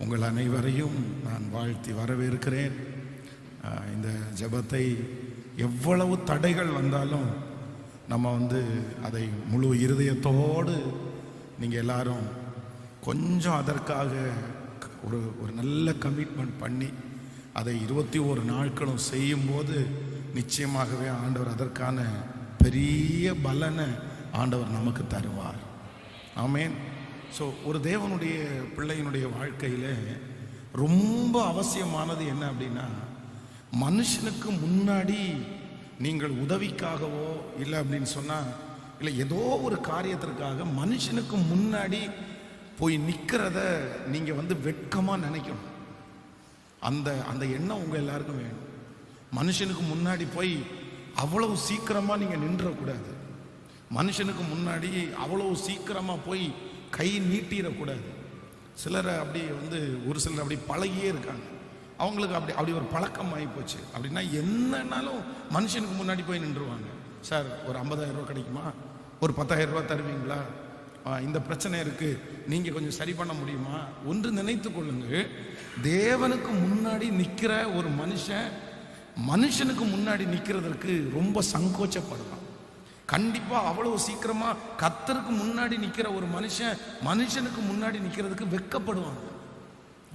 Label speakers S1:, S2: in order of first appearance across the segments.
S1: உங்கள் அனைவரையும் நான் வாழ்த்தி வரவேற்கிறேன். இந்த ஜெபத்தை எவ்வளவு தடைகள் வந்தாலும் நம்ம அதை முழு இருதயத்தோடு நீங்கள் எல்லாரும் கொஞ்சம் அதற்காக ஒரு நல்ல கமிட்மெண்ட் பண்ணி அதை 21 நாட்களும் செய்யும்போது நிச்சயமாகவே ஆண்டவர் அதற்கான பெரிய பலனை ஆண்டவர் நமக்கு தருவார். ஆமேன். ஸோ ஒரு தேவனுடைய பிள்ளையினுடைய வாழ்க்கையில் ரொம்ப அவசியமானது என்ன அப்படின்னா, மனுஷனுக்கு முன்னாடி நீங்கள் உதவிக்காகவோ இல்லை அப்படின்னு சொன்னால், இல்லை ஏதோ ஒரு காரியத்திற்காக மனுஷனுக்கு முன்னாடி போய் நிற்கிறத நீங்கள் வெட்கமாக நினைக்கணும். அந்த எண்ணம் உங்கள் எல்லாருக்கும் வேணும். மனுஷனுக்கு முன்னாடி போய் அவ்வளவு சீக்கிரமாக நீங்கள் நின்றக்கூடாது. மனுஷனுக்கு முன்னாடி அவ்வளவு சீக்கிரமாக போய் கை நீட்டிடக்கூடாது. சிலரை அப்படி ஒரு சிலர் அப்படி பழகியே இருக்காங்க. அவங்களுக்கு அப்படி ஒரு பழக்கம் ஆகி போச்சு. அப்படின்னா என்னன்னாலும் மனுஷனுக்கு முன்னாடி போய் நின்றுவாங்க. சார் ஒரு 50,000 ரூபா கிடைக்குமா, ஒரு 10,000 ரூபா தருவீங்களா, இந்த பிரச்சனை இருக்கு, நீங்க கொஞ்சம் சரி பண்ண முடியுமா? ஒன்று நினைத்து கொள்ளுங்கள், தேவனுக்கு முன்னாடி நிற்கிற ஒரு மனுஷனுக்கு முன்னாடி நிற்கிறதற்கு ரொம்ப சங்கோச்சப்படலாம். கண்டிப்பா அவ்வளவு சீக்கிரமா கர்த்தருக்கு முன்னாடி நிற்கிற ஒரு மனுஷனுக்கு முன்னாடி நிற்கிறதுக்கு வெட்கப்படுவாங்க.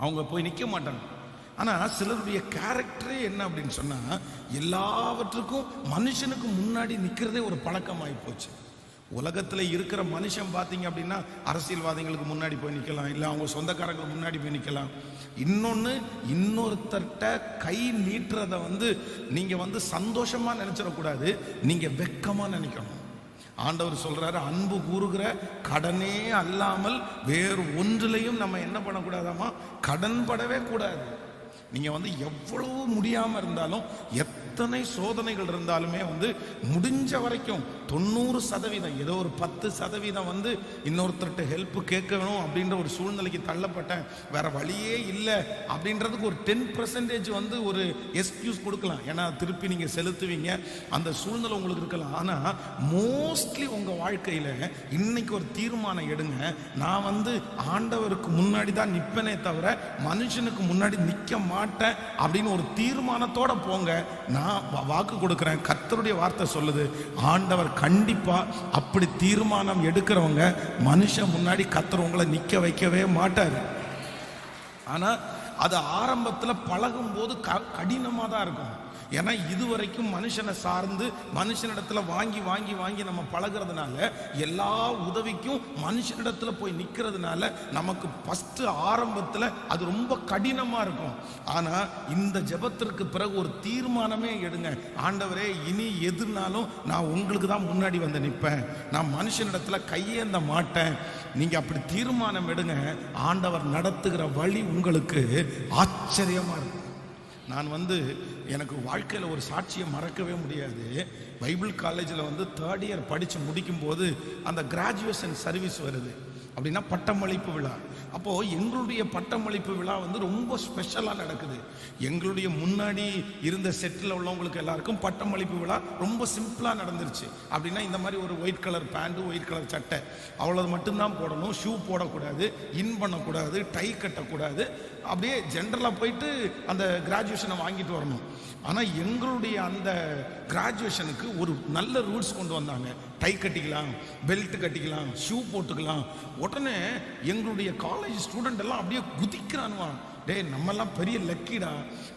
S1: அவங்க போய் நிற்க மாட்டாங்க. ஆனா சிலருடைய கேரக்டரே என்ன அப்படின்னு சொன்னா, எல்லாவற்றுக்கும் மனுஷனுக்கு முன்னாடி நிற்கிறதே ஒரு பழக்கமாகி போச்சு. உலகத்தில் இருக்கிற மனுஷன் பார்த்தீங்க அப்படின்னா, அரசியல்வாதிகளுக்கு முன்னாடி போய் நிற்கலாம், இல்லை அவங்க சொந்தக்காரங்களுக்கு முன்னாடி போய் நிற்கலாம். இன்னொருத்தர்கிட்ட கை நீட்டுறதை நீங்கள் சந்தோஷமாக நினச்சிடக்கூடாது, நீங்கள் வெட்கமாக நினைக்கணும். ஆண்டவர் சொல்றாரு, அன்பு கூறுகிற கடனே அல்லாமல் வேறு ஒன்றிலையும் நம்ம என்ன பண்ணக்கூடாதாமா, கடன் படவே கூடாது. நீங்கள் எவ்வளவு முடியாமல் இருந்தாலும், எத்தனை சோதனைகள் இருந்தாலுமே முடிஞ்ச வரைக்கும் 90%, ஏதோ ஒரு 10% இன்னொருத்தர்கிட்ட ஹெல்ப் கேட்கணும் அப்படின்ற ஒரு சூழ்நிலைக்கு தள்ளப்பட்டேன், வேற வழியே இல்லை அப்படின்றதுக்கு ஒரு 10% ஒரு எக்ஸ்கியூஸ் கொடுக்கலாம். ஏன்னா திருப்பி நீங்கள் செலுத்துவீங்க, அந்த சூழ்நிலை உங்களுக்கு இருக்கலாம். ஆனால் மோஸ்ட்லி உங்கள் வாழ்க்கையில் இன்னைக்கு ஒரு தீர்மானம் எடுங்க, நான் ஆண்டவருக்கு முன்னாடி தான் நிற்பனே தவிர மனுஷனுக்கு முன்னாடி நிற்க மாட்டேன் அப்படின்னு ஒரு தீர்மானத்தோட போங்க. நான் வாக்கு கொடுக்கிறேன், கர்த்தருடைய வார்த்தை சொல்லுது, ஆண்டவர் கண்டிப்பா அப்படி தீர்மானம் எடுக்கிறவங்க மனுஷன் முன்னாடி கர்த்தர் உங்களை நிக்க வைக்கவே மாட்டாரு. ஆனா அது ஆரம்பத்தில் பழகும் போது கடினமாக தான் இருக்கும். ஏன்னா இதுவரைக்கும் மனுஷனை சார்ந்து மனுஷனிடத்துல வாங்கி வாங்கி வாங்கி நம்ம பழகிறதுனால, எல்லா உதவிக்கும் மனுஷனிடத்துல போய் நிற்கிறதுனால நமக்கு ஃபர்ஸ்ட் ஆரம்பத்தில் அது ரொம்ப கடினமாக இருக்கும். ஆனால் இந்த ஜெபத்திற்கு பிறகு ஒரு தீர்மானமே எடுங்க, ஆண்டவரே இனி எதுனாலும் நான் உங்களுக்கு தான் முன்னாடி நிற்பேன், நான் மனுஷனிடத்துல கையேந்த மாட்டேன். நீங்க அப்படி தீர்மானம் எடுங்க, ஆண்டவர் நடத்துகிற வழி உங்களுக்கு ஆச்சரியமா இருக்கும். நான் எனக்கு வாழ்க்கையில் ஒரு சாட்சியை மறக்கவே முடியாது. பைபிள் காலேஜில் 3rd இயர் படித்து முடிக்கும் போது அந்த கிராஜுவேஷன் சர்வீஸ் வருது. அப்படின்னா பட்டமளிப்பு விழா. அப்போது எங்களுடைய பட்டமளிப்பு விழா ரொம்ப ஸ்பெஷலாக நடக்குது. எங்களுடைய முன்னாடி இருந்த செட்டில் உள்ளவங்களுக்கு எல்லாருக்கும் பட்டமளிப்பு விழா ரொம்ப சிம்பிளாக நடந்துருச்சு. அப்படின்னா இந்த மாதிரி ஒரு white colour pant, white colour சட்டை, அவ்வளோ மட்டும்தான் போடணும், ஷூ போடக்கூடாது, இன் பண்ணக்கூடாது, டை கட்டக்கூடாது, அப்படியே ஜென்ரலாக போயிட்டு அந்த கிராஜுவேஷனை வாங்கிட்டு வரணும். ஆனால் எங்களுடைய அந்த கிராஜுவேஷனுக்கு ஒரு நல்ல ரூல்ஸ் கொண்டு வந்தாங்க. டை கட்டிக்கலாம், பெல்ட் கட்டிக்கலாம், ஷூ போட்டுக்கலாம். உடனே எங்களுடைய காலேஜ் ஸ்டூடெண்ட் எல்லாம் அப்படியே குதிக்கிறானுவா, டே நம்மெல்லாம் பெரிய லக்கிடா,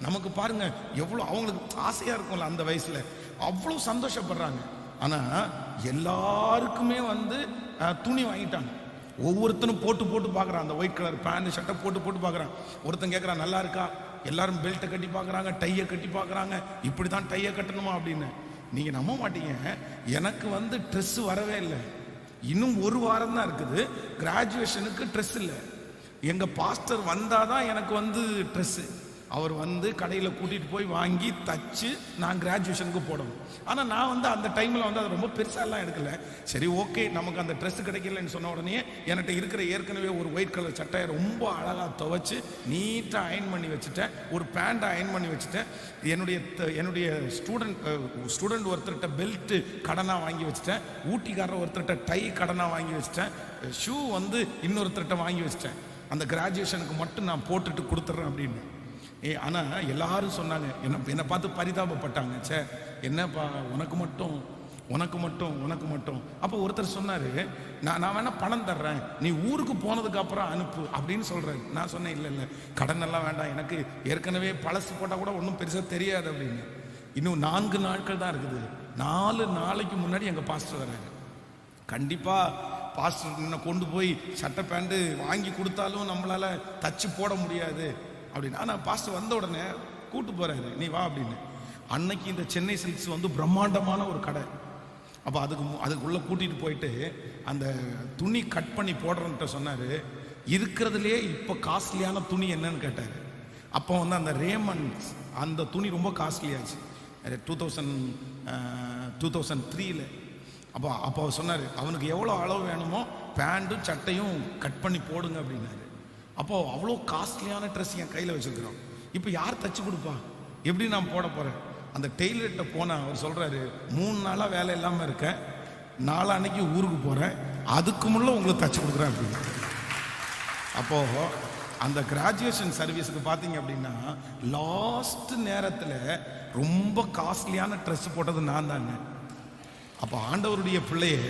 S1: நமக்கு பாருங்க எவ்வளோ, அவங்களுக்கு ஆசையாக இருக்கும்ல அந்த வயசில், அவ்வளோ சந்தோஷப்படுறாங்க. ஆனால் எல்லாருக்குமே துணி வாங்கிட்டாங்க. ஒவ்வொருத்தனும் போட்டு பார்க்குறான், அந்த ஒயிட் கலர் பேண்ட் ஷர்ட்டை போட்டு பார்க்குறான். ஒருத்தன் கேட்குறான், நல்லா இருக்கா? எல்லாரும் பெல்ட்டை கட்டி பார்க்குறாங்க, டையை கட்டி பார்க்குறாங்க, இப்படி தான் டையை கட்டணுமா அப்படின்னு. நீங்கள் நம்ப மாட்டீங்க, எனக்கு ட்ரெஸ் வரவே இல்லை. இன்னும் 1 வாரம் தான் இருக்குது கிராஜுவேஷனுக்கு, ட்ரெஸ் இல்லை. எங்கள் பாஸ்டர் வந்தாதான் எனக்கு ட்ரெஸ்ஸு. அவர் கடையில் கூட்டிகிட்டு போய் வாங்கி தச்சு நான் கிராஜுவேஷனுக்கு போடணும். ஆனால் நான் அந்த டைமில் அதை ரொம்ப பெருசாலாம் எடுக்கல. சரி ஓகே, நமக்கு அந்த ட்ரெஸ் கிடைக்கலன்னு சொன்ன உடனே என்கிட்ட இருக்கிற ஏற்கனவே ஒரு ஒயிட் கலர் சட்டையை ரொம்ப அழகாக துவைச்சு நீட்டாக அயன் பண்ணி வச்சுட்டேன், ஒரு பேண்ட்டை அயன் பண்ணி வச்சுட்டேன், என்னுடைய ஸ்டூடெண்ட் ஒருத்தர்கிட்ட பெல்ட்டு கடனாக வாங்கி வச்சுட்டேன், ஊட்டிக்காரர் ஒருத்தர்கிட்ட டை கடனாக வாங்கி வச்சுட்டேன், ஷூ இன்னொருத்தர்கிட்ட வாங்கி வச்சுட்டேன். அந்த கிராஜுவேஷனுக்கு மட்டும் நான் போட்டுட்டு கொடுத்துட்றேன் அப்படின்னு. ஆனால் எல்லாரும் சொன்னாங்க, என்னை பார்த்து பரிதாபப்பட்டாங்க. சே என்னப்பா உனக்கு மட்டும். அப்போ ஒருத்தர் சொன்னார், நான் வேணா பணம் தர்றேன், நீ ஊருக்கு போனதுக்கு அப்புறம் அனுப்பு அப்படின்னு சொல்கிறாரு. நான் சொன்னேன், இல்லை கடன் எல்லாம் வேண்டாம், எனக்கு ஏற்கனவே பழசு போட்டால் கூட ஒன்றும் பெருசாக தெரியாது அப்படின்னு. இன்னும் 4 நாட்கள் தான் இருக்குது. 4 நாளைக்கு முன்னாடி எங்கள் பாஸ்டர் வராங்க. கண்டிப்பாக பாஸ்டர் இன்னும் கொண்டு போய் சட்டை பேண்ட்டு வாங்கி கொடுத்தாலும் நம்மளால் தச்சு போட முடியாது அப்படின்னு. ஆனால் பாஸ்டர் வந்த உடனே கூட்டு போகிறாரு, நீ வா அப்படின்னு. அன்னைக்கு இந்த சென்னை சில்க்ஸ் வந்து பிரம்மாண்டமான ஒரு கடை. அப்போ அதுக்குள்ளே கூட்டிகிட்டு போயிட்டு அந்த துணி கட் பண்ணி போடுறன்ட்ட சொன்னார். இருக்கிறதுலே இப்போ காஸ்ட்லியான துணி என்னன்னு கேட்டார். அப்போ வந்து அந்த ரேமண்ட்ஸ் அந்த துணி ரொம்ப காஸ்ட்லியாச்சு 2003. அப்போ சொன்னார், அவனுக்கு எவ்வளோ அளவு வேணுமோ பேண்ட்டும் சட்டையும் கட் பண்ணி போடுங்க அப்படின்னாரு. அப்போது அவ்வளோ காஸ்ட்லியான ட்ரெஸ் என் கையில் வச்சுருக்கிறோம். இப்போ யார் தச்சு கொடுப்பா, எப்படி நான் போட போகிறேன்? அந்த டெய்லர்கிட்ட போனால் அவர் சொல்கிறாரு, 3 நாளாக வேலை இல்லாமல் இருக்கேன், 4 அன்னைக்கு ஊருக்கு போகிறேன், அதுக்கு முன்னே உங்களுக்கு தச்சு கொடுக்குறேன் அப்படின்னு. அப்போது அந்த கிராஜுவேஷன் சர்வீஸுக்கு பார்த்தீங்க அப்படின்னா லாஸ்ட் நேரத்தில் ரொம்ப காஸ்ட்லியான ட்ரெஸ் போட்டது நான் தாங்க. அப்போ ஆண்டவருடைய பிள்ளையே,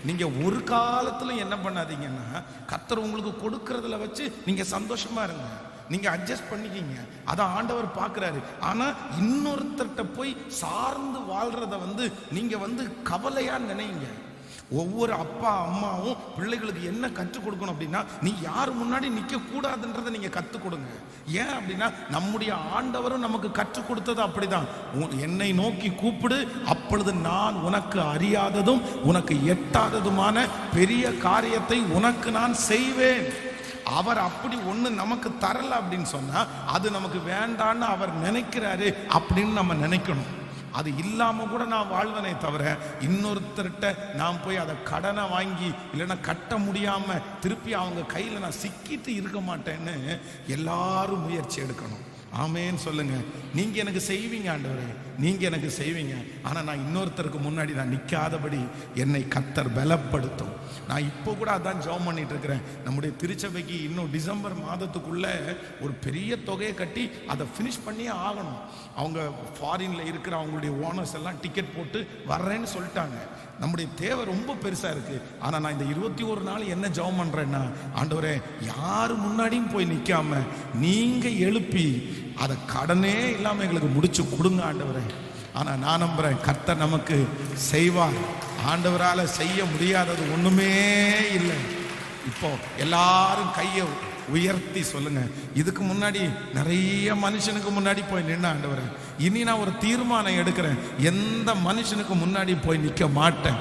S1: நீங்கள் ஒரு காலத்தில் என்ன பண்ணாதீங்கன்னா, கர்த்தர் உங்களுக்கு கொடுக்கறதுல வச்சு நீங்கள் சந்தோஷமா இருங்க, நீங்கள் அட்ஜஸ்ட் பண்ணிக்கிங்க, அதை ஆண்டவர் பார்க்குறாரு. ஆனால் இன்னொருத்தர்கிட்ட போய் சார்ந்து வாழ்கிறத வந்து நீங்கள் வந்து கவலையாக நினைங்க. ஒவ்வொரு அப்பா அம்மாவும் பிள்ளைகளுக்கு என்ன கற்றுக் கொடுக்கணும் அப்படின்னா, நீ யார் முன்னாடி நிற்க கூடாதுன்றதை நீங்கள் கற்றுக் கொடுங்க. ஏன் அப்படின்னா நம்முடைய ஆண்டவரும் நமக்கு கற்றுக் கொடுத்தது அப்படிதான். என்னை நோக்கி கூப்பிடு, அப்பொழுது நான் உனக்கு அறியாததும் உனக்கு எட்டாததுமான பெரிய காரியத்தை உனக்கு நான் செய்வேன். அவர் அப்படி ஒன்று நமக்கு தரல அப்படின்னு சொன்னா அது நமக்கு வேண்டான்னு அவர் நினைக்கிறாரு அப்படின்னு நம்ம நினைக்கணும். அது இல்லாம கூட நான் வாழ்வனே தவிர இன்னொருத்தர்கிட்ட நான் போய் அதை கடனை வாங்கி இல்லைன்னா கட்ட முடியாம திருப்பி அவங்க கையில நான் சிக்கிட்டு இருக்க மாட்டேன்னு எல்லாரும் முயற்சி எடுக்கணும். ஆமேன்னு சொல்லுங்க. நீங்க எனக்கு செய்வீங்க ஆண்டவரே, நீங்க எனக்கு செய்வீங்க. ஆனா நான் இன்னொருத்தருக்கு முன்னாடி நான் நிற்காதபடி என்னை கர்த்தர் பலப்படுத்தும். நான் இப்போ கூட அதான் ஜெபம் பண்ணிட்டு இருக்கிறேன். நம்முடைய திருச்சபைக்கு இன்னும் டிசம்பர் மாதத்துக்குள்ள ஒரு பெரிய தொகையை கட்டி அதை ஃபினிஷ் பண்ணியே ஆகணும். அவங்க ஃபாரின்ல இருக்கிற அவங்களுடைய ஓனர்ஸ் எல்லாம் டிக்கெட் போட்டு வர்றேன்னு சொல்லிட்டாங்க. நம்முடைய தேவை ரொம்ப பெருசா இருக்கு. ஆனா நான் இந்த 21 நாள் என்ன ஜெபம் பண்றேன்னா, ஆண்டவரே யாரு முன்னாடியும் போய் நிற்காம நீங்க எழுப்பி அதை கடனே இல்லாம எங்களுக்கு முடிச்சு கொடுங்க ஆண்டவரே. ஆனா நான் நம்புறேன் கர்த்தர் நமக்கு செய்வார். ஆண்டவரால செய்ய முடியாதது ஒண்ணுமே இல்லை. இப்போ எல்லாரும் கையை உயர்த்தி சொல்லுங்க. இதுக்கு முன்னாடி நிறைய மனுஷனுக்கு முன்னாடி போய் நின்ன ஆண்டவரே, இனி நான் ஒரு தீர்மானம் எடுக்கிறேன், எந்த மனுஷனுக்கு முன்னாடி போய் நிற்க மாட்டேன்.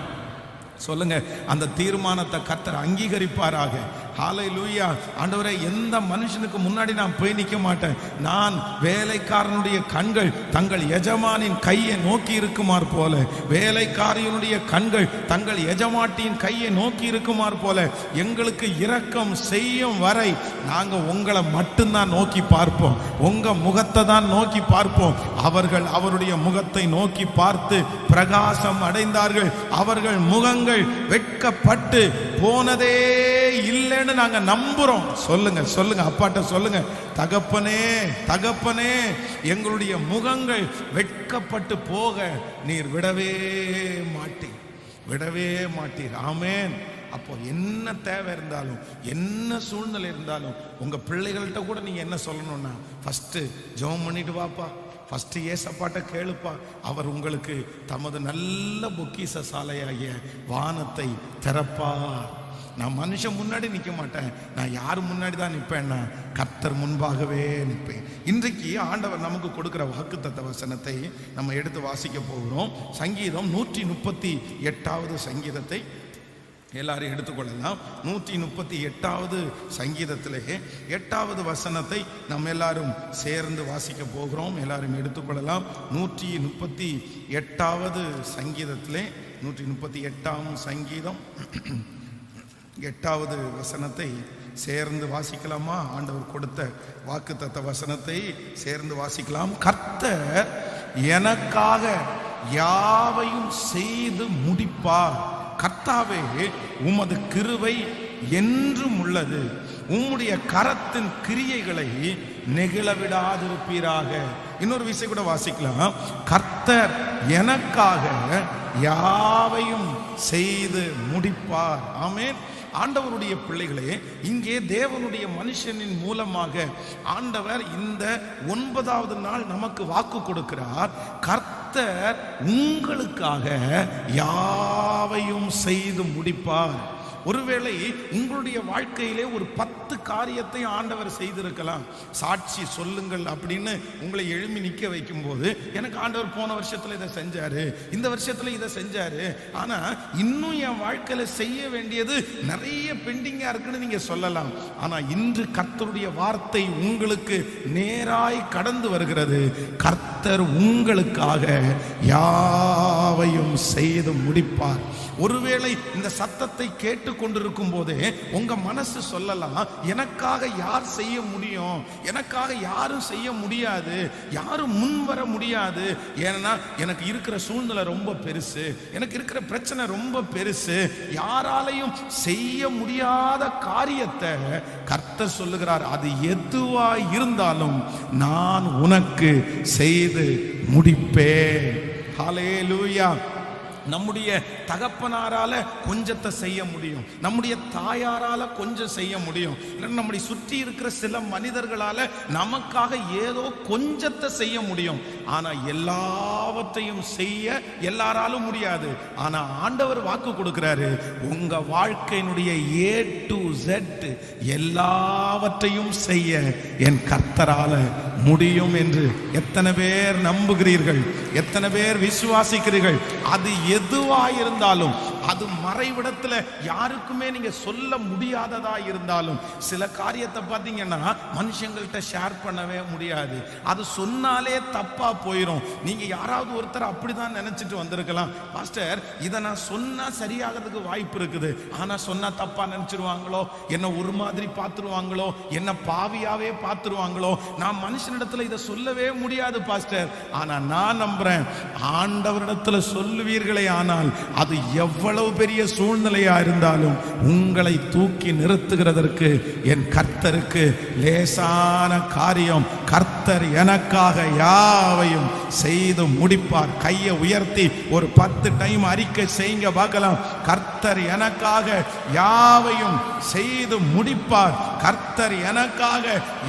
S1: சொல்லுங்க, அந்த தீர்மானத்தை கர்த்தர் அங்கீகரிப்பாராக. ஹல்லேலூயா. ஆண்டவரே, எந்த மனுஷனுக்கு முன்னாடி நான் போய் நிற்க மாட்டேன். நான் வேலைக்காரனுடைய கண்கள் தங்கள் எஜமானின் கையை நோக்கி இருக்குமாறு போல, வேலைக்காரியினுடைய கண்கள் தங்கள் எஜமாட்டியின் கையை நோக்கி இருக்குமாறு போல எங்களுக்கு இரக்கம் செய்யும் வரை நாங்க உங்களை மட்டும்தான் நோக்கி பார்ப்போம், உங்க முகத்தை தான் நோக்கி பார்ப்போம். அவர்கள் அவருடைய முகத்தை நோக்கி பார்த்து பிரகாசம் அடைந்தார்கள். அவர்கள் முகங்கள் வெட்கப்பட்டு போனதே இல்லைன்னு நாங்க நம்புறோம். சொல்லுங்க சொல்லுங்க, அப்பாட்ட சொல்லுங்க, தகப்பனே தகப்பனே, எங்களுடைய முகங்கள் வெட்கப்பட்டு போக நீர் விடவே மாட்டீர். ஆமென். அப்போ என்ன தேவை இருந்தாலும் என்ன சூழ்நிலை இருந்தாலும் உங்க பிள்ளைகள்கிட்ட கூட நீங்க என்ன சொல்லணும்னா, ஃபர்ஸ்ட் ஜெபம் பண்ணிட்டு வாப்பா, ஃபர்ஸ்ட் ஏசப்பாட்ட கேளுப்பா, அவர் உங்களுக்கு தமது நல்ல பொக்கிஷ சாலையாகிய வானத்தை திறப்பார். நான் மனுஷன் முன்னாடி நிற்க மாட்டேன், நான் யார் முன்னாடி தான் நிற்பேன்னா கர்த்தர் முன்பாகவே நிற்பேன். இன்றைக்கு ஆண்டவர் நமக்கு கொடுக்கிற வாக்குத்தத்த வசனத்தை நம்ம எடுத்து வாசிக்க போகிறோம். சங்கீதம் 138வது சங்கீதத்தை எல்லாரும் எடுத்துக்கொள்ளலாம். 138வது சங்கீதத்திலே 8வது வசனத்தை நம்ம எல்லாரும் சேர்ந்து வாசிக்க போகிறோம். எல்லாரும் எடுத்துக்கொள்ளலாம். 138வது சங்கீதத்திலே 138ஆம் சங்கீதம் 8வது வசனத்தை சேர்ந்து வாசிக்கலாமா? ஆண்டவர் கொடுத்த வாக்குத்தத்த வசனத்தை சேர்ந்து வாசிக்கலாம். கர்த்தர் எனக்காக யாவையும் செய்து முடிப்பார். கர்த்தாவே, உமது கிருபை என்றும் உள்ளது, உம்முடைய கரத்தின் கிரியைகளை நெகிழ விடாதிருப்பீராக. இன்னொரு விஷயம் கூட வாசிக்கலாம். கர்த்தர் எனக்காக யாவையும் செய்து முடிப்பார். ஆமென். ஆண்டவருடைய பிள்ளைகளே, இங்கே தேவனுடைய மனுஷனின் மூலமாக ஆண்டவர் இந்த 9வது நாள் நமக்கு வாக்கு கொடுக்கிறார். கர்த்தர் உங்களுக்காக யாவையும் செய்து முடிப்பார். ஒருவேளை உங்களுடைய வாழ்க்கையிலே ஒரு 10 காரியத்தை ஆண்டவர் செய்திருக்கலாம். சாட்சி சொல்லுங்கள் அப்படின்னு உங்களை எழுப்பி நிற்க வைக்கும் போது, எனக்கு ஆண்டவர் போன வருஷத்துல இதை செஞ்சாரு, இந்த வருஷத்துல இதை செஞ்சாரு, ஆனா இன்னும் என் வாழ்க்கையில செய்ய வேண்டியது நிறைய பெண்டிங்கா இருக்குன்னு நீங்க சொல்லலாம். ஆனா இன்று கர்த்தருடைய வார்த்தை உங்களுக்கு நேராய் கடந்து வருகிறது. கர்த்தர் உங்களுக்காக யாவையும் செய்து முடிப்பார். ஒருவேளை இந்த சத்தத்தை கேட்டு கொண்டிருக்கும் போதே உங்க மனசு சொல்லலாம், எனக்காக யார் செய்ய முடியும், எனக்காக யாரும் செய்ய முடியாது, யாரும் முன் வர முடியாது, ஏன்னா எனக்கு இருக்கிற சூழ்நிலை ரொம்ப பெருசு, எனக்கு இருக்கிற பிரச்சனை ரொம்ப பெருசு, யாராலையும் செய்ய முடியாத காரியத்தை கர்த்தர் சொல்லுகிறார். அது எதுவா இருந்தாலும் நான் உனக்கு செய்து முடிப்பேன். ஹல்லேலூயா. நம்முடைய தகப்பனாரால கொஞ்சத்தை செய்ய முடியும், நம்முடைய தாயாரால கொஞ்சம் செய்ய முடியும், நம்முடைய சுற்றி இருக்கிற சில மனிதர்களால நமக்காக ஏதோ கொஞ்சத்தை செய்ய முடியும். ஆனா எல்லாவற்றையும் செய்ய எல்லாராலும் முடியாது. ஆனா ஆண்டவர் வாக்கு கொடுக்கிறாரு, உங்க வாழ்க்கையினுடைய A to Z எல்லாவற்றையும் செய்ய என் கர்த்தரால முடியும் என்று எத்தனை பேர் நம்புகிறீர்கள்? எத்தனை பேர் விசுவாசிக்கிறீர்கள்? அது எதுவா இருந்தாலும், அது மறைவிடத்துல யாருக்குமே நீங்க சொல்ல முடியாததா இருந்தாலும், சில காரியத்தை பார்த்தீங்கன்னா மனுஷங்கள்ட்ட ஷேர் பண்ணவே முடியாது, அது சொன்னாலே தப்பா போயிடும். நீங்க யாராவது ஒருத்தர் அப்படிதான் நினைச்சிட்டு வந்திருக்கலாம், பாஸ்டர் இதை நான் சொன்னா சரியாகிறதுக்கு வாய்ப்பு இருக்குது, ஆனா சொன்னா தப்பா நினைச்சிருவாங்களோ, என்ன ஒரு மாதிரி பார்த்துருவாங்களோ, என்ன பாவியாவே பார்த்துருவாங்களோ, நான் மனுஷனிடத்துல இதை சொல்லவே முடியாது பாஸ்டர். ஆனா நான் நம்புறேன், ஆண்டவரிடத்துல சொல்லுவீர்களே ஆனால் அது எவ்வளவு பெரிய சூழ்நிலையா இருந்தாலும் உங்களை தூக்கி நிறுத்துகிறதற்கு என் கர்த்தருக்கு லேசான காரியம். கர்த்தர் எனக்காக யாவையும் செய்து முடிப்பார். கையை உயர்த்தி ஒரு 10 டைம் அறிக்கை செய்யுங்க பார்க்கலாம். கர்த்தர் எனக்காக யாவையும் செய்து முடிப்பார். கர்த்தர் எனக்காக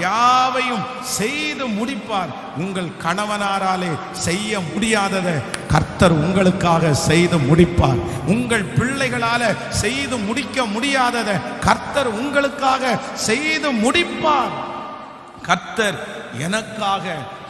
S1: யாவையும் செய்து முடிப்பார். உங்கள் கணவனாராலே செய்ய முடியாததை கர்த்தர் உங்களுக்காக செய்து முடிப்பார். உங்கள் பிள்ளைகளால செய்து முடிக்க முடியாததை கர்த்தர் உங்களுக்காக செய்து முடிப்பார். கர்த்தர் எனக்காக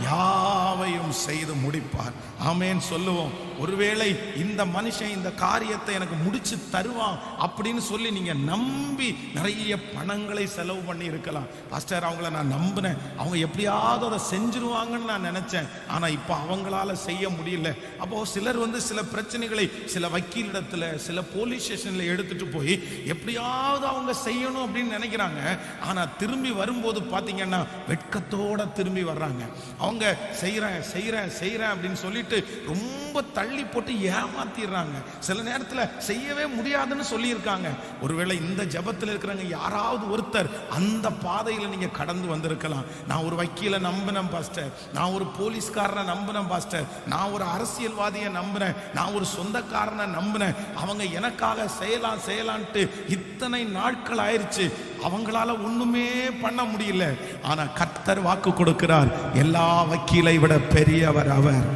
S1: யாவையும் செய்து முடிப்பார். ஆமென் சொல்லுவோம். ஒருவேளை இந்த மனுஷன் இந்த காரியத்தை எனக்கு முடிச்சு தருவான் அப்படின்னு சொல்லி நீங்க நம்பி நிறைய பணங்களை செலவு பண்ணி இருக்கலாம். பாஸ்டர் அவங்கள நான் நம்பினேன், அவங்க எப்படியாவது அதை செஞ்சிருவாங்கன்னு நான் நினைச்சேன், ஆனா இப்ப அவங்களால செய்ய முடியல. அப்போ சிலர் சில பிரச்சனைகளை சில வக்கீலிடத்துல சில போலீஸ் ஸ்டேஷன்ல எடுத்துட்டு போய் எப்படியாவது அவங்க செய்யணும் அப்படின்னு நினைக்கிறாங்க. ஆனா திரும்பி வரும்போது பாத்தீங்கன்னா வெட்கத்தோட திரும்பி வர்றாங்க. அவங்க செய்யறேன் செய்யறேன் செய்யறேன் அப்படின்னு சொல்லிட்டு ரொம்ப தள்ளி போட்டு ஏமாத்திடுறாங்க. சில நேரத்துல செய்யவே முடியாதுன்னு சொல்லி இருக்காங்க. ஒருவேளை இந்த ஜபத்தில் இருக்கிறவங்க யாராவது ஒருத்தர் அந்த பாதையில நீங்க கடந்து வந்திருக்கலாம். நான் ஒரு வக்கீலை நம்பினேன் பாஸ்டர், நான் ஒரு போலீஸ்காரனை நம்பினேன் பாஸ்டர், நான் ஒரு அரசியல்வாதியை நம்பினேன், நான் ஒரு சொந்தக்காரனை நம்பினேன், அவங்க எனக்காக செய்யலாம் செய்யலான்ட்டு இத்தனை நாட்கள் ஆயிடுச்சு, அவங்களால ஒண்ணுமே பண்ண முடியல. ஆனா கர்த்தர் வாக்கு கொடுக்கிறார், எல்லா வக்கீலை விட பெரியவர் அவர்,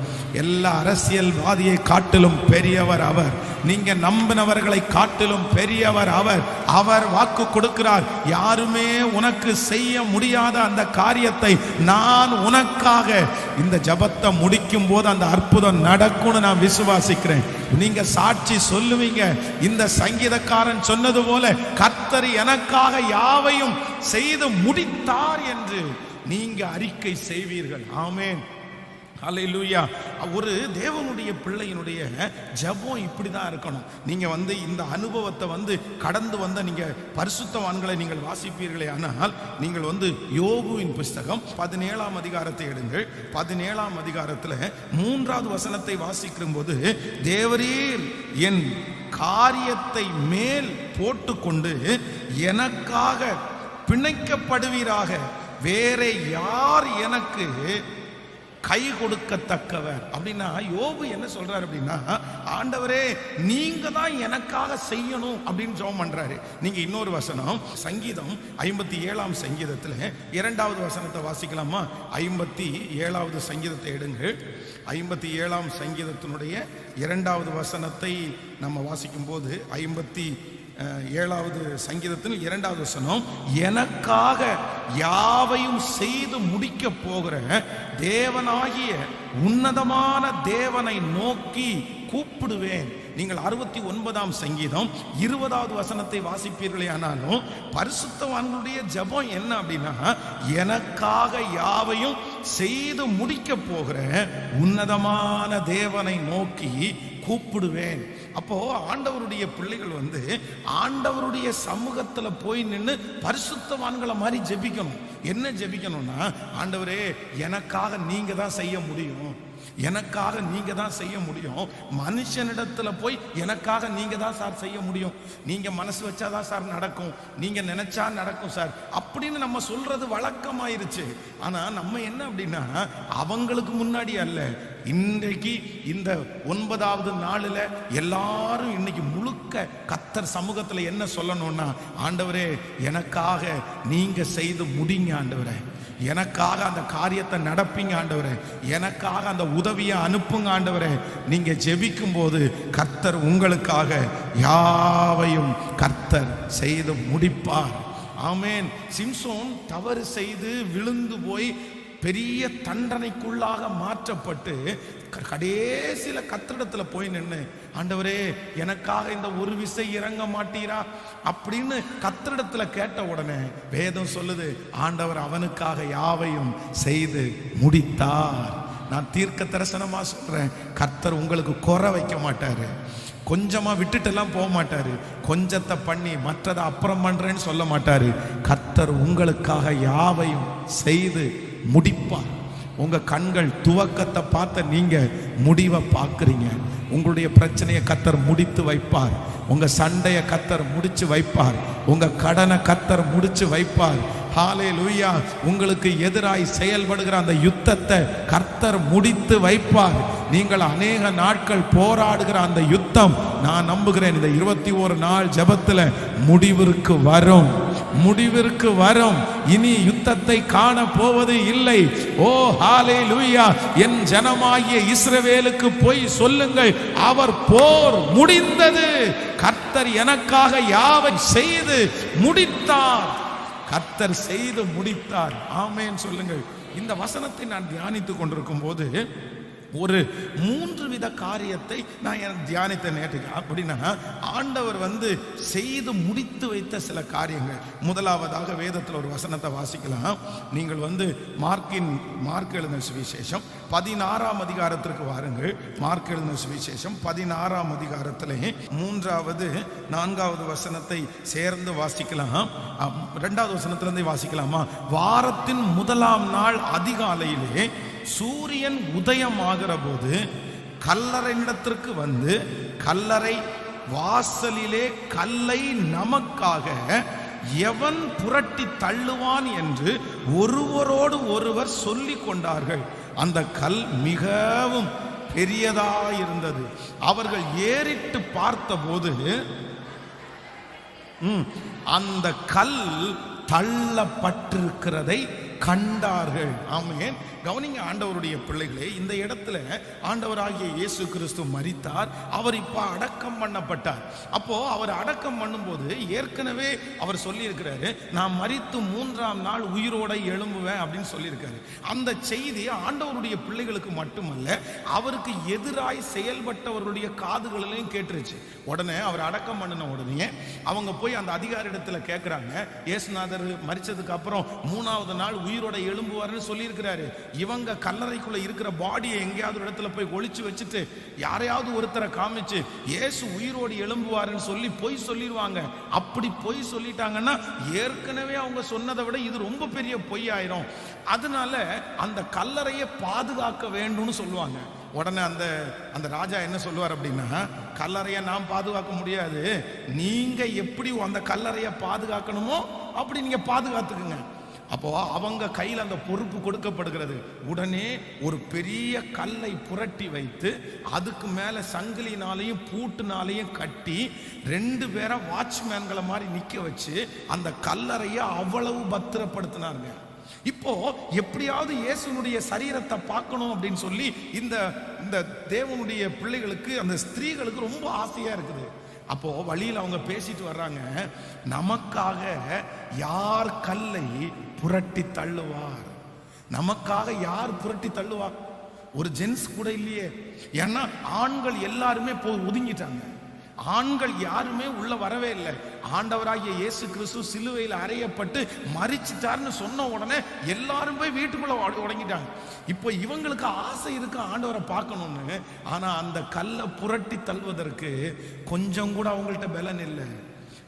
S1: எல்லா அரசியல்வாதியை காட்டிலும் பெரியவர் அவர், நீங்க நம்பினவர்களை காட்டிலும் பெரியவர் அவர். அவர் வாக்கு கொடுக்கிறார், யாருமே உனக்கு செய்ய முடியாத அந்த காரியத்தை நான் உனக்காக இந்த ஜபத்தை முடிக்கும் போது அந்த அற்புதம் நடக்கும்னு நான் விசுவாசிக்கிறேன். நீங்க சாட்சி சொல்லுவீங்க. இந்த சங்கீதக்காரன் சொன்னது போல கர்த்தர் எனக்காக யாவையும் செய்து முடித்தார் என்று நீங்க அறிக்கை செய்வீர்கள். ஆமென். ஹல்லேலூயா. ஒரு தேவனுடைய பிள்ளையினுடைய ஜெபம் இப்படிதான் இருக்கணும். நீங்க இந்த அனுபவத்தை கடந்து வந்த நீங்க பரிசுத்தவான்களை நீங்கள் வாசிப்பீர்களே ஆனால், நீங்கள் யோபுவின் புஸ்தகம் 17ஆம் அதிகாரத்தை எடுங்கள். 17ஆம் அதிகாரத்தில் 3வது வசனத்தை வாசிக்கும் போது, தேவரீர் என் காரியத்தை மேல் போட்டுக்கொண்டு எனக்காக பிணைக்கப்படுவீராக. வேற யார் எனக்கு கை கொடுக்கத்தக்கவர் அப்படின்னா, யோபு என்ன சொல்றாரு அப்படின்னா, ஆண்டவரே நீங்க தான் எனக்காக செய்யணும் அப்படின்னு ஜெபம் பண்றாரு. நீங்க இன்னொரு வசனம் சங்கீதம் 57ஆம் சங்கீதத்துல 2வது வசனத்தை வாசிக்கலாமா? 57வது சங்கீதத்தை எடுங்கள். 57ஆம் சங்கீதத்தினுடைய 2வது வசனத்தை நம்ம வாசிக்கும் போது 57வது சங்கீதத்தின் 2வது வசனம், எனக்காக யாவையும் செய்து முடிக்க போகிற தேவனாகிய உன்னதமான தேவனை நோக்கி கூப்பிடுவேன். நீங்கள் 69ஆம் சங்கீதம் 20வது வசனத்தை வாசிப்பீர்களே ஆனாலும் பரிசுத்தவான்களுடைய ஜெபம் என்ன அப்படின்னா, எனக்காக யாவையும் செய்து முடிக்க போகிற உன்னதமான தேவனை நோக்கி கூப்பிடுவேன். அப்போ ஆண்டவருடைய பிள்ளைகள் வந்து ஆண்டவருடைய சமூகத்துல போய் நின்று பரிசுத்தவான்களை மாதிரி ஜெபிக்கணும். என்ன ஜெபிக்கணும்னா, ஆண்டவரே எனக்காக நீங்க தான் செய்ய முடியும், எனக்காக நீங்க தான் செய்ய முடியும். மனுஷனிடத்துல போய் எனக்காக நீங்க தான் சார் செய்ய முடியும், நீங்க மனசு வச்சாதான் சார் நடக்கும், நீங்க நினைச்சா நடக்கும் சார் அப்படின்னு நம்ம சொல்றது வழக்கமாயிருச்சு. ஆனா நம்ம என்ன அப்படின்னா, அவங்களுக்கு முன்னாடி அல்ல, இன்றைக்கு இந்த 9வது நாளில் எல்லாரும் இன்னைக்கு முழுக்க கர்த்தர் சமூகத்துல என்ன சொல்லணும்னா, ஆண்டவரே எனக்காக நீங்க செய்து முடிங்க ஆண்டவரே, எனக்காக அந்த காரியத்தை நடப்பீங்க ஆண்டவரே, எனக்காக அந்த உதவியை அனுப்புங்க ஆண்டவரே. நீங்க ஜெபிக்கும் போது கர்த்தர் உங்களுக்காக யாவையும் கர்த்தர் செய்து முடிப்பார். ஆமென். சிம்சோன் தவறு செய்து விழுந்து போய் பெரிய தண்டனைக்குள்ளாக மாற்றப்பட்டு கடைசியில கர்த்தரிடத்துல போய் நின்று, ஆண்டவரே எனக்காக இந்த ஒரு விசை இறங்க மாட்டீரா அப்படின்னு கர்த்தரிடத்துல கேட்ட உடனே வேதம் சொல்லுது, ஆண்டவர் அவனுக்காக யாவையும் செய்து முடித்தார். நான் தீர்க்க தரிசனமா சொல்றேன், கர்த்தர் உங்களுக்கு குறை வைக்க மாட்டாரு, கொஞ்சமா விட்டுட்டு எல்லாம் போக மாட்டாரு, கொஞ்சத்தை பண்ணி மற்றதை அப்புறம் பண்றேன்னு சொல்ல மாட்டாரு. கர்த்தர் உங்களுக்காக யாவையும் செய்து முடிப்பார். உங்க கண்கள் துவக்கத்தை பார்த்த நீங்க முடிவை பார்க்குறீங்க. உங்களுடைய பிரச்சனையை கர்த்தர் முடித்து வைப்பார், உங்க சண்டையை கர்த்தர் முடிச்சு வைப்பார், உங்க கடனை கர்த்தர் முடிச்சு வைப்பார். ஹல்லேலூயா. உங்களுக்கு எதிராய் செயல்படுகிற அந்த யுத்தத்தை கர்த்தர் முடித்து வைப்பார். நீங்கள் அநேக நாட்கள் போராடுகிற அந்த யுத்தம் நான் நம்புகிறேன் இந்த 21 நாள் ஜெபத்துல முடிவிற்கு வரும், முடிவிற்கு வரும். இனி யுத்தத்தை காண போவது இல்லை. ஓ ஹல்லேலூயா. என் ஜனமாகிய இஸ்ரவேலுக்கு போய் சொல்லுங்கள், அவர் போர் முடிந்தது, கர்த்தர் எனக்காக யாவை செய்து முடித்தார், கர்த்தர் செய்து முடித்தார். ஆமென் சொல்லுங்கள். இந்த வசனத்தை நான் தியானித்துக் கொண்டிருக்கும் போது ஒரு 3 வித காரியத்தை நான் தியானித்த நேற்றுக்கு. அப்படின்னா ஆண்டவர் வந்து செய்து முடித்து வைத்த சில காரியங்கள். முதலாவதாக வேதத்தில் ஒரு வசனத்தை வாசிக்கலாம். நீங்கள் வந்து மார்க் எழுதின சுவிசேஷம் 16ஆம் அதிகாரத்திற்கு வாருங்கள். மார்க் எழுதின சுவிசேஷம் 16ஆம் அதிகாரத்திலே 3வது 4வது வசனத்தை சேர்ந்து வாசிக்கலாம். 2வது வசனத்திலிருந்து வாசிக்கலாமா? வாரத்தின் முதலாம் நாள் அதிகாலையிலே சூரியன் உதயமாகிற போது கல்லறையிடத்திற்கு வந்து கல்லறை வாசலிலே கல்லை நமக்காக எவன் புரட்டி தள்ளுவான் என்று ஒருவரோடு ஒருவர் சொல்லிக் கொண்டார்கள். அந்த கல் மிகவும் பெரியதாயிருந்தது. அவர்கள் ஏறிட்டு பார்த்தபோது அந்த கல் தள்ளப்பட்டிருக்கிறதை கண்டார்கள். ஆமென். கவனிங்க ஆண்டவருடைய பிள்ளைகளே, இந்த இடத்துல ஆண்டவராகிய இயேசு கிறிஸ்து மரித்தார், அவர் இப்ப அடக்கம் பண்ணப்பட்டார். அப்போ அவர் அடக்கம் பண்ணும்போது ஏற்கனவே அவர் சொல்லி இருக்கிறாரு, நான் மரித்து 3ஆம் நாள் உயிரோட எழும்புவேன் அப்படின்னு சொல்லியிருக்காரு. அந்த செய்தி ஆண்டவருடைய பிள்ளைகளுக்கு மட்டுமல்ல, அவருக்கு எதிராய் செயல்பட்டவர்களுடைய காதுகளிலையும் கேட்டுருச்சு. உடனே அவர் அடக்கம் பண்ணின உடனே அவங்க போய் அந்த அதிகாரி இடத்துல கேட்கிறாங்க, இயேசுநாதர் மரிச்சதுக்கு அப்புறம் 3ஆவது நாள் உயிரோட எழும்புவார்னு சொல்லி இருக்கிறாரு. இவங்க கல்லறைக்குள்ள இருக்கிற பாடியை எங்கேயாவது இடத்துல போய் ஒளிச்சு வச்சுட்டு யாரையாவது ஒருத்தரை காமிச்சு இயேசு உயிரோடு எழும்புவாருன்னு சொல்லி பொய் சொல்லிடுவாங்க. அப்படி பொய் சொல்லிட்டாங்கன்னா ஏற்கனவே அவங்க சொன்னதை விட இது ரொம்ப பெரிய பொய் ஆயிரும். அதனால அந்த கல்லறையை பாதுகாக்க வேண்டும்னு சொல்லுவாங்க. உடனே அந்த ராஜா என்ன சொல்லுவார் அப்படின்னா, கல்லறையை நாம் பாதுகாக்க முடியாது, நீங்க எப்படி அந்த கல்லறையை பாதுகாக்கணுமோ அப்படி நீங்க பாதுகாத்துக்குங்க. அப்போ அவங்க கையில் அந்த பொறுப்பு கொடுக்கப்படுகிறது. உடனே ஒரு பெரிய கல்லை புரட்டி வைத்து அதுக்கு மேல சங்கிலினாலையும் பூட்டுனாலையும் கட்டி 2 பேரை வாட்ச்மேன்களை மாதிரி நிக்க வச்சு அந்த கல்லறையை அவ்வளவு பத்திரப்படுத்தினாங்க. இப்போ எப்படியாவது இயேசுனுடைய சரீரத்தை பார்க்கணும் அப்படின்னு சொல்லி இந்த தேவனுடைய பிள்ளைகளுக்கு, அந்த ஸ்திரீகளுக்கு ரொம்ப ஆசையா இருக்குது. அப்போ வழியில் அவங்க பேசிட்டு வர்றாங்க, நமக்காக யார் கல்லை புரட்டி தள்ளுவார்? நமக்காக யார் புரட்டி தள்ளுவார்? ஒரு ஜென்ஸ் கூட இல்லையே. ஏன்னா ஆண்கள் எல்லாருமே போய் ஒதுங்கிட்டாங்க. ஆண்கள் யாருமே உள்ள வரவே இல்லை. ஆண்டவராகிய இயேசு கிறிஸ்து சிலுவையில் அறையப்பட்டு மரிச்சிட்டார்னு சொன்ன உடனே எல்லாரும் போய் வீட்டுக்குள்ள உடங்கிட்டாங்க. இப்போ இவங்களுக்கு ஆசை இருக்கு ஆண்டவரை பார்க்கணும்னு. ஆனா அந்த கல்லை புரட்டி தள்ளுவதற்கு கொஞ்சம் கூட அவங்கள்ட்ட பலன் இல்லை.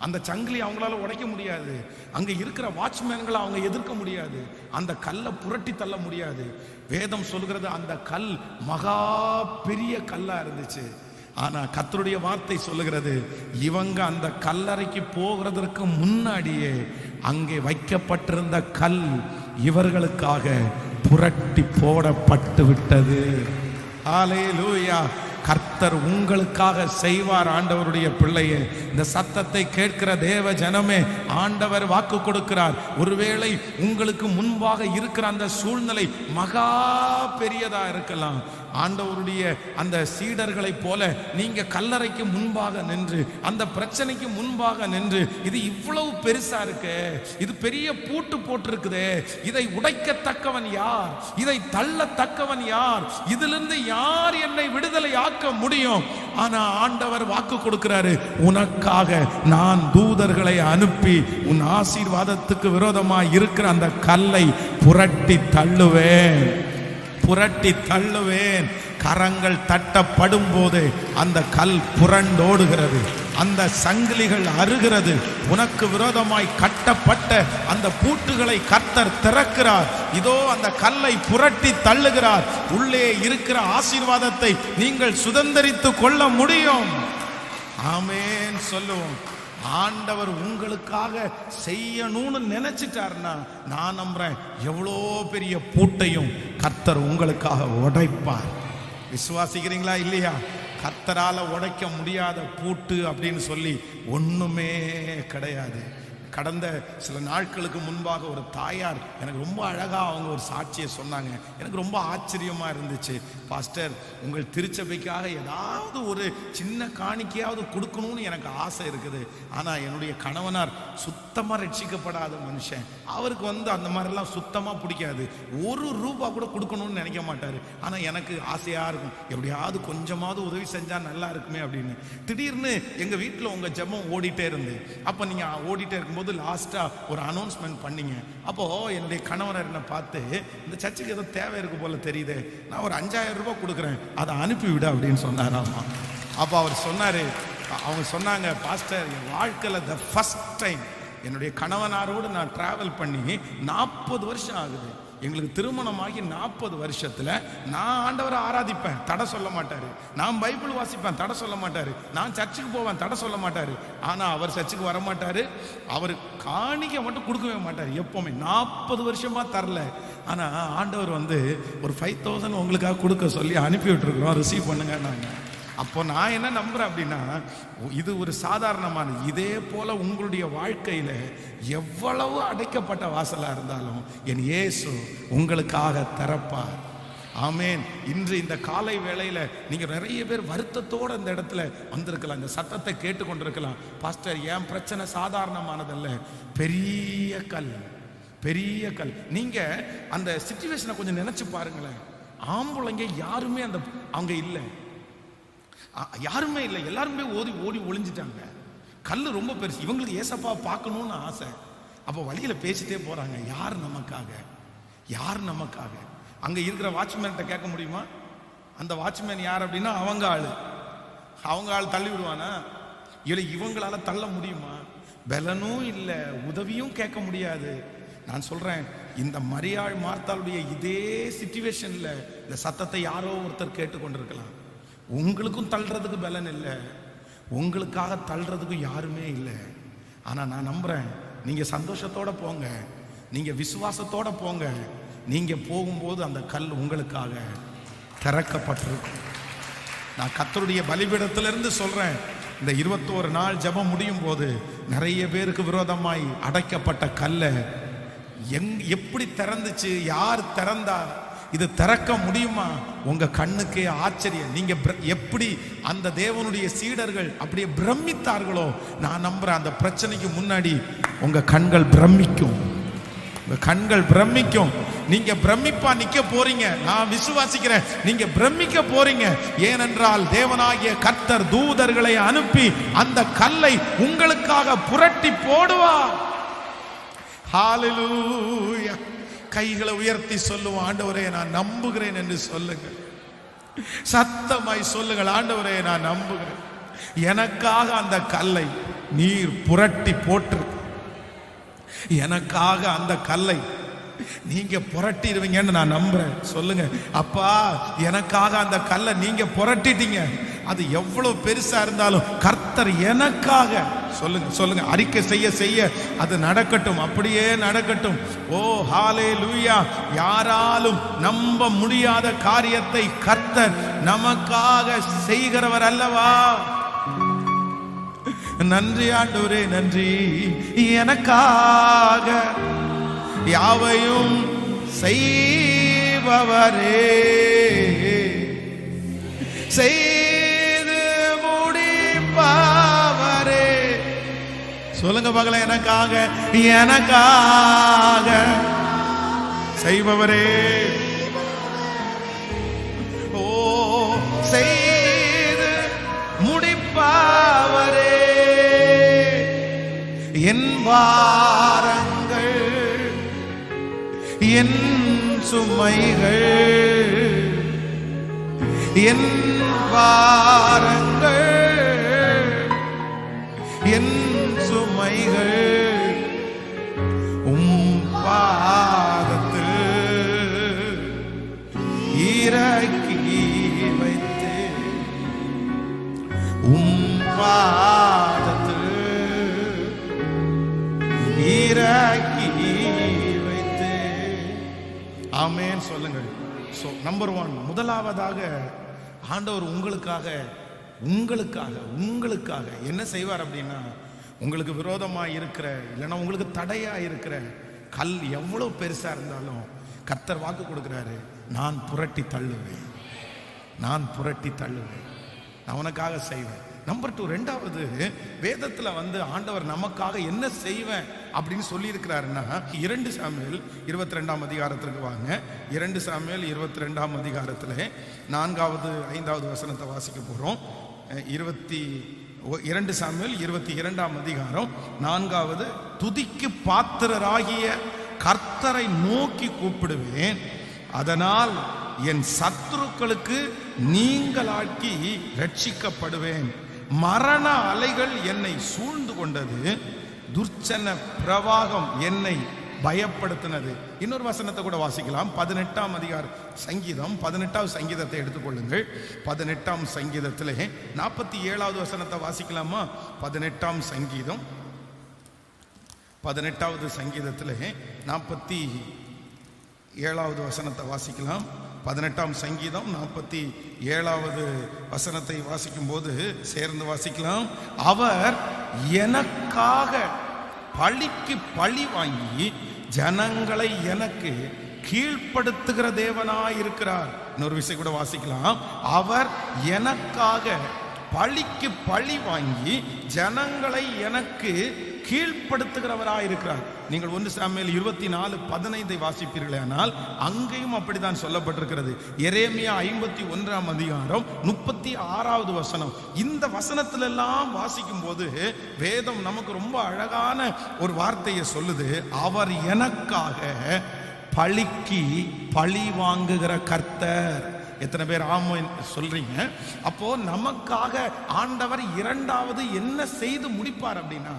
S1: அந்த சங்கிலி அவங்களால உடைக்க முடியாது. அங்க இருக்கிற வாட்ச்மேன்களை அவங்க எதிர்க்க முடியாது. அந்த கல்லை புரட்டி தள்ள முடியாது. வேதம் சொல்கிறது அந்த கல் மகா பெரிய கல்லா இருந்துச்சு. ஆனா கர்த்தருடைய வார்த்தை சொல்லுகிறது, இவங்க அந்த கல்லறைக்கு போகிறதற்கு முன்னாடியே அங்கே வைக்கப்பட்டிருந்த கல் இவர்களுக்காக புரட்டி போடப்பட்டு விட்டது. ஹல்லேலூயா. கர்த்தர் உங்களுக்காக செய்வார். ஆண்டவருடைய பிள்ளையே, இந்த சத்தத்தை கேட்கிற தேவ ஜனமே, ஆண்டவர் வாக்கு கொடுக்கிறார். ஒருவேளை உங்களுக்கு முன்பாக இருக்கிற அந்த சூழ்நிலை மகா பெரியதா இருக்கலாம். ஆண்டவருடைய அந்த சீடர்களை போல நீங்க கல்லறைக்கு முன்பாக நின்று, அந்த பிரச்சனைக்கு முன்பாக நின்று, இது இவ்வளவு பெருசா இருக்கு, இது பெரிய பூட்டு போட்டிருக்குதே, இதை உடைக்கத்தக்கவன் யார்? இதை தள்ளத்தக்கவன் யார்? இதிலிருந்து யார் என்னை விடுதலை ஆக்க முடியும்? ஆனா ஆண்டவர் வாக்கு கொடுக்கிறாரு, உனக்காக நான் தூதர்களை அனுப்பி உன் ஆசீர்வாதத்துக்கு விரோதமாய் இருக்கிற அந்த கல்லை புரட்டி தள்ளுவேன், புரட்டி தள்ளுவேன். கரங்கள் தட்டப்படும் போது அந்த கல் புரண்டோடுகிறது, அந்த சங்கிலிகள் அறுகிறது. உனக்கு விரோதமாய் கட்டப்பட்ட அந்த பூட்டுகளை கர்த்தர் திறக்கிறார். இதோ அந்த கல்லை புரட்டி தள்ளுகிறார். உள்ளே இருக்கிற ஆசீர்வாதத்தை நீங்கள் சுதந்தரித்து கொள்ள முடியும். ஆமென் சொல்லுவோம். ஆண்டவர் உங்களுக்காக செய்யணும்னு நினைச்சிட்டாருன்னா நான் நம்புறேன், எவ்வளோ பெரிய பூட்டையும் கர்த்தர் உங்களுக்காக உடைப்பார். விசுவாசிக்கிறீங்களா இல்லையா? கர்த்தரால உடைக்க முடியாத பூட்டு அப்படின்னு சொல்லி ஒண்ணுமே கிடையாது. கடந்த சில நாட்களுக்கு முன்பாக ஒரு தாயார் எனக்கு ரொம்ப அழகா அவங்க ஒரு சாட்சியை சொன்னாங்க. எனக்கு ரொம்ப ஆச்சரியமா இருந்துச்சு. பாஸ்டர், உங்கள் திருச்சபைக்காக ஏதாவது ஒரு சின்ன காணிக்கையாவது கொடுக்கணும்னு எனக்கு ஆசை இருக்குது. ஆனா என்னுடைய கணவனார் சுத்தமா ரட்சிக்கப்படாத மனுஷன். அவருக்கு அந்த மாதிரிலாம் சுத்தமா பிடிக்காது. ₹1 கூட கொடுக்கணும்னு நினைக்க மாட்டாரு. ஆனா எனக்கு ஆசையா இருக்கும், எப்படியாவது கொஞ்சமாவது உதவி செஞ்சா நல்லா இருக்குமே அப்படின்னு. திடீர்னு எங்க வீட்டில் உங்க ஜெபம் ஓடிட்டே இருந்து, அப்ப நீங்க ஓடிட்டே இருக்கும்போது லாஸ்டா ஒரு அனௌன்ஸ்மெண்ட் பண்ணீங்க. அப்போ என்னுடைய கணவர் என்ன பார்த்து, இந்த சர்ச்சுக்கு ஏதோ தேவை இருக்கு போல தெரியுது, நான் ஒரு ₹5000 கொடுக்குறேன், அதை அனுப்பிவிட அப்படின்னு சொன்னாராமா. அப்போ அவர் சொன்னாரு, அவங்க சொன்னாங்க, பாஸ்டர், என் வாழ்க்கையில் த ஃபர்ஸ்ட் டைம் என்னுடைய கணவனாரோடு நான் டிராவல் பண்ணி 40 வருஷம் ஆகுது. எங்களுக்கு திருமணமாகி 40 வருஷத்துல நான் ஆண்டவரை ஆராதிப்பேன், தடை சொல்ல மாட்டாரு. நான் பைபிள் வாசிப்பேன், தடை சொல்ல மாட்டாரு. நான் சர்ச்சுக்கு போவேன், தடை சொல்ல மாட்டாரு. ஆனா அவர் சர்ச்சுக்கு வர மாட்டாரு. அவர் காணிக்கை மட்டும் கொடுக்கவே மாட்டாரு எப்பவுமே. 40 வருஷமா தரல. ஆனா ஆண்டவர் ஒரு 5000 உங்களுக்காக கொடுக்க சொல்லி அனுப்பி விட்டுருக்கிறோம், ரிசீவ் பண்ணுங்க நாங்க. அப்போ நான் என்ன நம்புறேன் அப்படின்னா, இது ஒரு சாதாரணமான, இதே போல உங்களுடைய வாழ்க்கையில எவ்வளவு அடைக்கப்பட்ட வாசலா இருந்தாலும் என் இயேசு உங்களுக்காக திறப்பார். ஆமேன். இன்று இந்த காலை வேளையில நீங்க நிறைய பேர் வருத்தத்தோட இந்த இடத்துல வந்திருக்கலாம், இந்த சத்தத்தை கேட்டுக்கொண்டிருக்கலாம். பாஸ்டர், என் பிரச்சனை சாதாரணமானதல்ல, பெரிய கல், பெரிய கல். நீங்க அந்த சிச்சுவேஷனை கொஞ்சம் நினைச்சு பாருங்களேன். ஆம்பளைங்க யாருமே அவங்க இல்லை, யாருமே இல்லை, எல்லாருமே ஓடி ஓடி ஒளிஞ்சிட்டாங்க. கல் ரொம்ப பெருசு. இவங்களுக்கு ஏசப்பா பார்க்கணும்னு ஆசை. அப்போ வழியில பேசிட்டே போறாங்க, யார் நமக்காக, யார் நமக்காக. அங்க இருக்கிற வாட்ச்மேன்கிட்ட கேட்க முடியுமா? அந்த வாட்ச்மேன் யார் அப்படின்னா அவங்க ஆள் தள்ளி விடுவானா? இல்லை இவங்களால தள்ள முடியுமா? பலனும் இல்லை, உதவியும் கேட்க முடியாது. நான் சொல்றேன், இந்த மரியாள் மார்த்தாளுடைய இதே சிச்சுவேஷன்ல இந்த சத்தத்தை யாரோ ஒருத்தர் கேட்டுக்கொண்டிருக்கலாம். உங்களுக்கும் தள்ளுறதுக்கு பலன் இல்லை, உங்களுக்காக தள்ளுறதுக்கும் யாருமே இல்லை. ஆனா நான் நம்புறேன், நீங்க சந்தோஷத்தோட போங்க, நீங்க விசுவாசத்தோட போங்க. நீங்க போகும்போது அந்த கல் உங்களுக்காக திறக்கப்பட்டிருக்கும். நான் கர்த்தருடைய பலிபீடத்திலிருந்து சொல்றேன், இந்த 21 நாள் ஜெபம் முடியும் போது நிறைய பேருக்கு விரோதமாய் அடைக்கப்பட்ட கல்லை எப்படி திறந்துச்சு, யார் திறந்தா, இது திறக்க முடியுமா? உங்க கண்ணுக்கே ஆச்சரியம். நீங்க எப்படி அந்த தேவனுடைய சீடர்கள் அப்படியே பிரமித்தார்களோ, நான் நம்புறேன் அந்த பிரச்சனைக்கு முன்னாடி உங்க கண்கள் பிரமிக்கும், உங்க கண்கள் பிரமிக்கும். நீங்க பிரமிப்பா நிக்க போறீங்க. நான் விசுவாசிக்கிறேன் நீங்க பிரமிக்க போறீங்க. ஏனென்றால் தேவனாகிய கர்த்தர் தூதர்களை அனுப்பி அந்த கல்லை உங்களுக்காக புரட்டி போடுவார். ஹalleluya. கைகளை உயர்த்தி சொல்லுவோம், ஆண்டவரே நான் நம்புகிறேன் என்று சொல்லுங்க. சத்தமாய் சொல்லுங்கள், ஆண்டவரே நான் நம்புகிறேன், எனக்காக அந்த கல்லை நீர் புரட்டி போட்டு, எனக்காக அந்த கல்லை நீங்க புரட்டிடுவீங்கன்னு நான் நம்புறேன். சொல்லுங்க, அப்பா எனக்காக அந்த கல்லை நீங்க புரட்டிட்டீங்க. அது எவ்வளவு பெருசா இருந்தாலும் கர்த்தர் எனக்காக, சொல்லுங்க சொல்லுங்க, அறிக்கை செய்ய செய்ய அது நடக்கட்டும், அப்படியே நடக்கட்டும். ஓ ஹalleluya. யாராலும் நம்ப முடியாத காரியத்தை கர்த்தர் நமக்காக செய்கிறவர் அல்லவா? நன்றி ஆண்டவரே, நன்றி. எனக்காக யாவையும் செய்பவரே, செய்து முடிப்பவரே. சொல்லுங்க பார்க்கலாம், எனக்காக எனக்காக செய்பவரே. ஓ செய்து முடிப்பவரே. என் பாரங்கள் என் சுமைகள், என் பாரங்கள் என் சுமைகள் பாதத்தில் இறக்கி வைத்து, பாதத்தில் இறக்கி வைத்து. ஆமென் சொல்லுங்கள். நம்பர் 1, முதலாவதாக ஆண்டவர் உங்களுக்காக உங்களுக்காக உங்களுக்காக என்ன செய்வார் அப்படின்னா, உங்களுக்கு விரோதமாக இருக்கிற, இல்லைன்னா உங்களுக்கு தடையா இருக்கிற கல் எவ்வளவு பெருசா இருந்தாலும் கர்த்தர் வாக்கு கொடுக்கிறாரு, நான் புரட்டி தள்ளுவேன், நான் புரட்டி தள்ளுவேன், நான் உனக்காக செய்வேன். நம்பர் 2, ரெண்டாவது வேதத்துல ஆண்டவர் நமக்காக என்ன செய்வேன் அப்படின்னு சொல்லி இருக்கிறாருன்னா, 2 சாமுவேல் 22ஆம் அதிகாரத்திற்கு வாங்க. 2 சாமுவேல் 22ஆம் அதிகாரத்துல 4வது 5வது வசனத்தை வாசிக்க போறோம். 2 சாமுவேல் 22ஆம் அதிகாரம் 4வது. துதிக்கு பாத்திரராகிய கர்த்தரை நோக்கி கூப்பிடுவேன், அதனால் என் சத்துருக்களுக்கு நீங்களாக்கி ரட்சிக்கப்படுவேன். மரண அலைகள் என்னை சூழ்ந்து கொண்டது, துர்ச்சன பிரவாகம் என்னை பயப்படுத்தினது. இன்னொரு வசனத்தை கூட வாசிக்கலாம். 18ஆம் அதிகாரம் சங்கீதம் 18வது சங்கீதத்தை எடுத்துக்கொள்ளுங்கள். 18ஆம் சங்கீதத்திலே 47வது வசனத்தை வாசிக்கலாமா? 18ஆம் சங்கீதம் 18வது சங்கீதத்திலே 47வது வசனத்தை வாசிக்கலாம். 18ஆம் சங்கீதம் 47வது வசனத்தை வாசிக்கும் போது சேர்ந்து வாசிக்கலாம். அவர் எனக்காக பழிக்கு பழி வாங்கி ஜனங்களை எனக்கு கீழ்ப்படுத்துகிற தேவனாயிருக்கிறார். இன்னொரு விஷயம் கூட வாசிக்கலாம். அவர் எனக்காக பழிக்கு பழி வாங்கி ஜனங்களை எனக்கு கீழ்ப்படுத்துகிறவராயிருக்கிறார். நீங்கள் 1 சாமுவேல் 24:15 வாசிப்பீர்களே, ஆனால் அங்கேயும் அப்படித்தான் சொல்லப்பட்டிருக்கிறது. எரேமியா 51ஆம் அதிகாரம் 36வது வசனம். இந்த வசனத்திலெல்லாம் வாசிக்கும் போது வேதம் நமக்கு ரொம்ப அழகான ஒரு வார்த்தையை சொல்லுது. அவர் எனக்காக பழிக்கு பழி வாங்குகிற கர்த்தர். எத்தனை பேர் ஆமென் சொல்றீங்க? அப்போ நமக்காக ஆண்டவர் இரண்டாவது என்ன செய்து முடிப்பார் அப்படின்னா,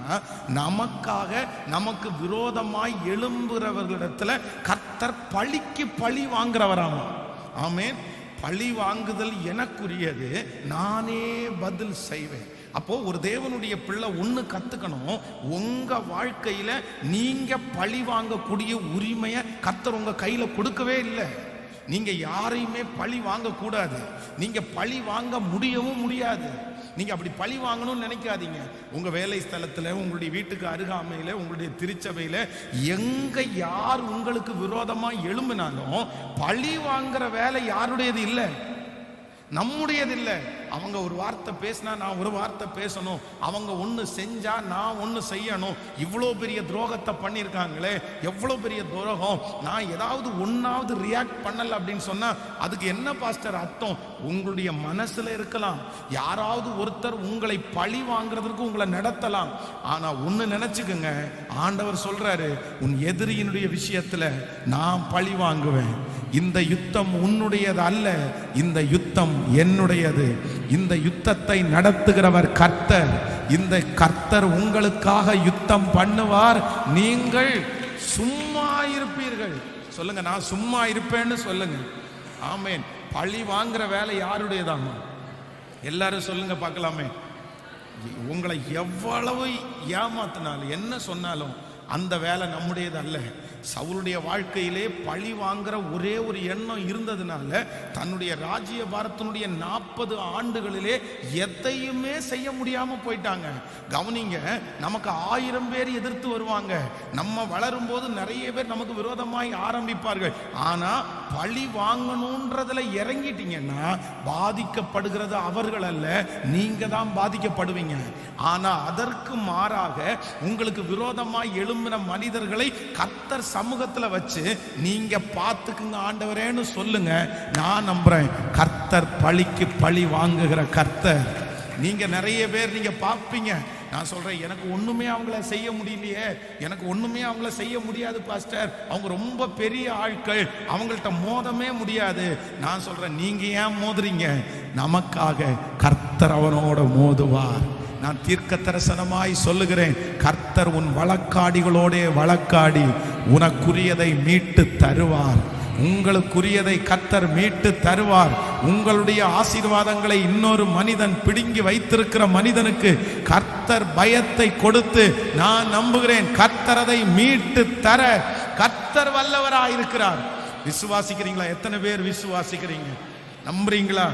S1: நமக்காக நமக்கு விரோதமாய் எழும்புறவர்களிடத்துல கர்த்தர் பழிக்கு பழி வாங்குறவராமா. ஆமென். பழி வாங்குதல் எனக்குரியது, நானே பதில் செய்வேன். அப்போ ஒரு தேவனுடைய பிள்ளை ஒண்ணு கத்துக்கணும், உங்க வாழ்க்கையில நீங்க பழி வாங்கக்கூடிய உரிமையை கர்த்தர் உங்க கையில கொடுக்கவே இல்லை. நீங்க யாரையுமே பழி வாங்க கூடாது, நீங்க பழி வாங்க முடியவும் முடியாது. நீங்க அப்படி பழி வாங்கணும்னு நினைக்காதீங்க. உங்க வேலை ஸ்தலத்துல, உங்களுடைய வீட்டுக்கு அருகாமையில, உங்களுடைய திருச்சபையில எங்க யார் உங்களுக்கு விரோதமா எழும்பினாலும் பழி வாங்குற வேலை யாருடையது இல்லை, நம்முடையது இல்லை. அவங்க ஒரு வார்த்தை பேசினா நான் ஒரு வார்த்தை பேசணும், அவங்க ஒன்று செஞ்சா நான் ஒன்று செய்யணும். இவ்வளோ பெரிய துரோகத்தை பண்ணியிருக்காங்களே, எவ்வளோ பெரிய துரோகம், நான் ஏதாவது ஒன்றாவது ரியாக்ட் பண்ணல அப்படின்னு சொன்னா அதுக்கு என்ன பாஸ்டர் அர்த்தம்? உங்களுடைய மனசுல இருக்கலாம், யாராவது ஒருத்தர் உங்களை பழி வாங்குறதுக்கு உங்களை நடத்தலாம். ஆனா ஒன்று நினைச்சுக்குங்க, ஆண்டவர் சொல்றாரு, உன் எதிரியினுடைய விஷயத்துல நான் பழி வாங்குவேன். இந்த யுத்தம் உன்னுடையது அல்ல, இந்த யுத்தம் என்னுடையது. இந்த யுத்தத்தை நடத்துகிறவர் கர்த்தர். இந்த கர்த்தர் உங்களுக்காக யுத்தம் பண்ணுவார், நீங்கள் சும்மா இருப்பீர்கள். சொல்லுங்க, நான் சும்மா இருப்பேன்னு சொல்லுங்க. ஆமேன். பழி வாங்குற வேலை யாருடையதாமா? எல்லாரும் சொல்லுங்க பார்க்கலாமே. உங்களை எவ்வளவு ஏமாத்தினாலும் என்ன சொன்னாலும் அந்த வேலை நம்முடையது அல்ல. சவுலுடைய வாழ்க்கையிலே பழி வாங்குற ஒரே ஒரு எண்ணம் இருந்ததுனால தன்னுடைய ராஜ்ய பாரத்தினுடைய 40 ஆண்டுகளிலே எதையுமே செய்ய முடியாம போயிட்டாங்க. கவனிங்க, நமக்கு 1000 பேர் எதிர்த்து வருவாங்க, நம்ம வளரும் போது நிறைய பேர் நமக்கு விரோதமாய் ஆரம்பிப்பார்கள். ஆனா பழி வாங்கணும்ன்றதுல இறங்கிட்டீங்கன்னா பாதிக்கப்படுகிறது அவர்கள் அல்ல, நீங்க தான் பாதிக்கப்படுவீங்க. ஆனா அதற்கு மாறாக உங்களுக்கு விரோதமாய் எழும்பின மனிதர்களை கர்த்தர் சமூகத்துல வச்சு நீங்க பார்த்துக்குங்க ஆண்டவரேன்னு சொல்லுங்க. நான் நம்புறேன், கர்த்தர் பழிக்கு பழி வாங்குகிற கர்த்தர். நீங்க நிறைய பேர் நீங்க பார்ப்பீங்க, நான் சொல்றேன், எனக்கு ஒண்ணுமே அவங்கள செய்ய முடியலையே, எனக்கு ஒண்ணுமே அவங்கள செய்ய முடியாது பாஸ்டர், அவங்க ரொம்ப பெரிய ஆட்கள், அவங்கள்ட்ட மோதமே முடியாது. நான் சொல்றேன், நீங்க ஏன் மோதுறீங்க? நமக்காக கர்த்தர் அவனோட மோதுவார். நான் தீர்க்க தரிசனமாய் சொல்லுகிறேன், கர்த்தர் உன் வழக்காடிகளோட வழக்காடி உனக்குரியதை மீட்டு தருவார். உங்களுக்குரியதை கர்த்தர் மீட்டு தருவார். உங்களுடைய ஆசீர்வாதங்களை இன்னொரு மனிதன் பிடுங்கி வைத்திருக்கிற மனிதனுக்கு கர்த்தர் பயத்தை கொடுத்து, நான் நம்புகிறேன், கர்த்தர் அதை மீட்டு தர கர்த்தர் வல்லவராயிருக்கிறார். விசுவாசிக்கிறீங்களா? எத்தனை பேர் விசுவாசிக்கிறீங்க? நம்புறீங்களா?